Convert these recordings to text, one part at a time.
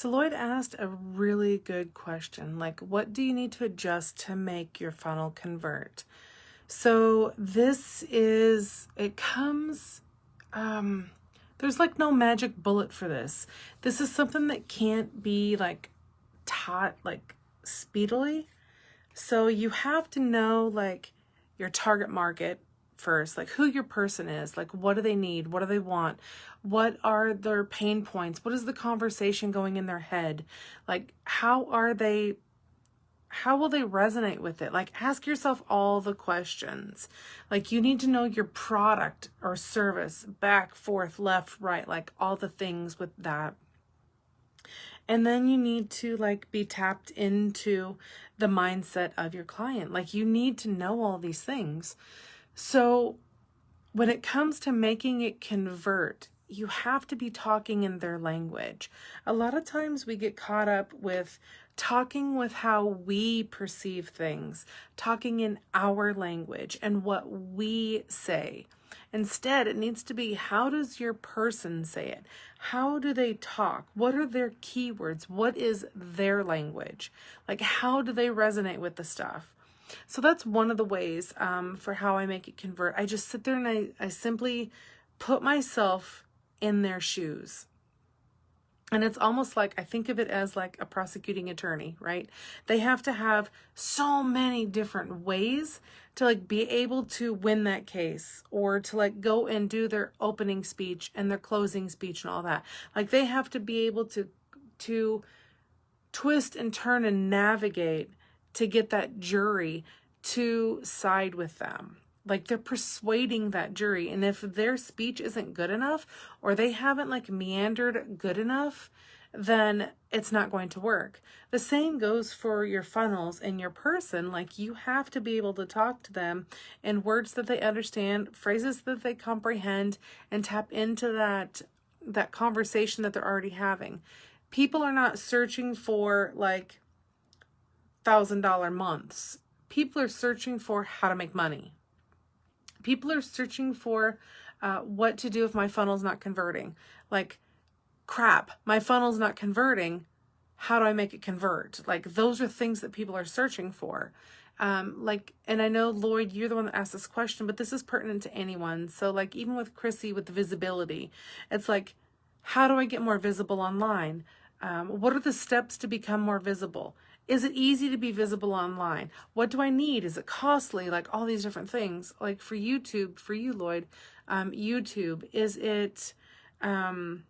So Lloyd asked a really good question, like, what do you need to adjust to make your funnel convert? So it comes, there's like no magic bullet for this. This is something that can't be like taught like speedily. So you have to know like your target market first, like who your person is, like what do they need, what do they want, what are their pain points, what is the conversation going in their head, like how will they resonate with it? Like ask yourself all the questions. Like you need to know your product or service, back, forth, left, right, like all the things with that. And then you need to like be tapped into the mindset of your client. Like you need to know all these things. So when it comes to making it convert, you have to be talking in their language. A lot of times we get caught up with talking with how we perceive things, talking in our language and what we say. Instead, it needs to be, how does your person say it? How do they talk? What are their keywords? What is their language? Like, how do they resonate with the stuff? So that's one of the ways for how I make it convert. I just sit there and I simply put myself in their shoes. And it's almost like, I think of it as like a prosecuting attorney, right? They have to have so many different ways to like be able to win that case, or to like go and do their opening speech and their closing speech and all that. Like they have to be able to twist and turn and navigate to get that jury to side with them. Like they're persuading that jury. And if their speech isn't good enough, or they haven't like meandered good enough, then it's not going to work. The same goes for your funnels and your person. Like you have to be able to talk to them in words that they understand, phrases that they comprehend, and tap into that conversation that they're already having. People are not searching for like $1,000 months. People are searching for how to make money. People are searching for what to do if my funnel's not converting. Like, crap, my funnel's not converting. How do I make it convert? Like, those are things that people are searching for. And I know, Lloyd, you're the one that asked this question, but this is pertinent to anyone. So like, even with Chrissy with visibility, it's like, how do I get more visible online? What are the steps to become more visible? Is it easy to be visible online? What do I need? Is it costly? Like all these different things. Like for YouTube, for you, Lloyd, YouTube, is it, like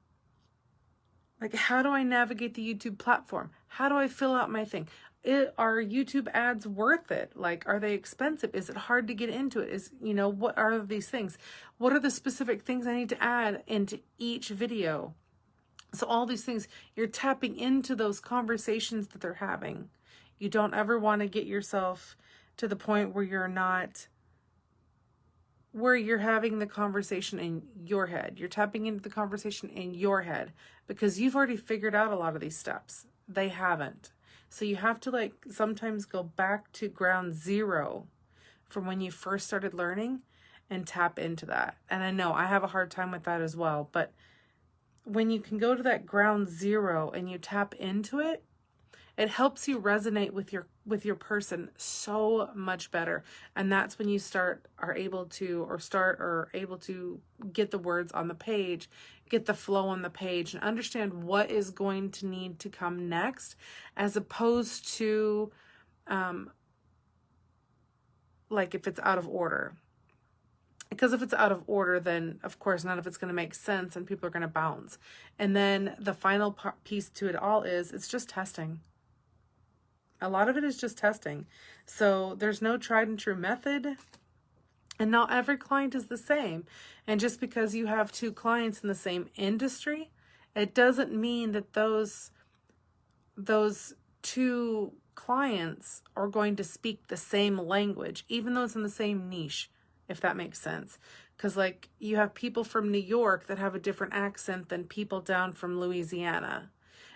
how do I navigate the YouTube platform? How do I fill out my thing? Are YouTube ads worth it? Like, are they expensive? Is it hard to get into it? What are these things? What are the specific things I need to add into each video? So all these things, you're tapping into those conversations that they're having. You don't ever want to get yourself to the point where you're having the conversation in your head. You're tapping into the conversation in your head because you've already figured out a lot of these steps. They haven't. So you have to like sometimes go back to ground zero from when you first started learning and tap into that. And I know I have a hard time with that as well, but when you can go to that ground zero and you tap into it, it helps you resonate with your person so much better. And that's when you are able to get the words on the page, get the flow on the page, and understand what is going to need to come next, as opposed to like if it's out of order. Because if it's out of order, then of course none of it's going to make sense and people are going to bounce. And then the final piece to it all is it's just testing. A lot of it is just testing. So there's no tried and true method, and not every client is the same. And just because you have two clients in the same industry, it doesn't mean that those two clients are going to speak the same language, even though it's in the same niche, if that makes sense. Because like you have people from New York that have a different accent than people down from Louisiana.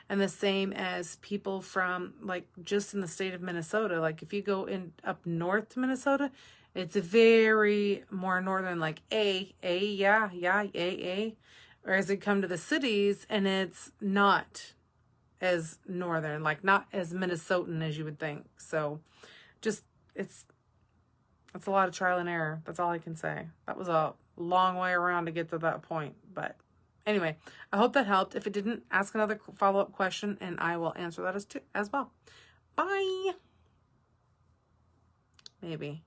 And the same as people from like just in the state of Minnesota. Like if you go up north to Minnesota, it's very more northern, like yeah. Or as they come to the cities and it's not as northern, like not as Minnesotan as you would think. So just, it's a lot of trial and error. That's all I can say. That was a long way around to get to that point. But anyway, I hope that helped. If it didn't, ask another follow-up question and I will answer that as well. Bye. Maybe.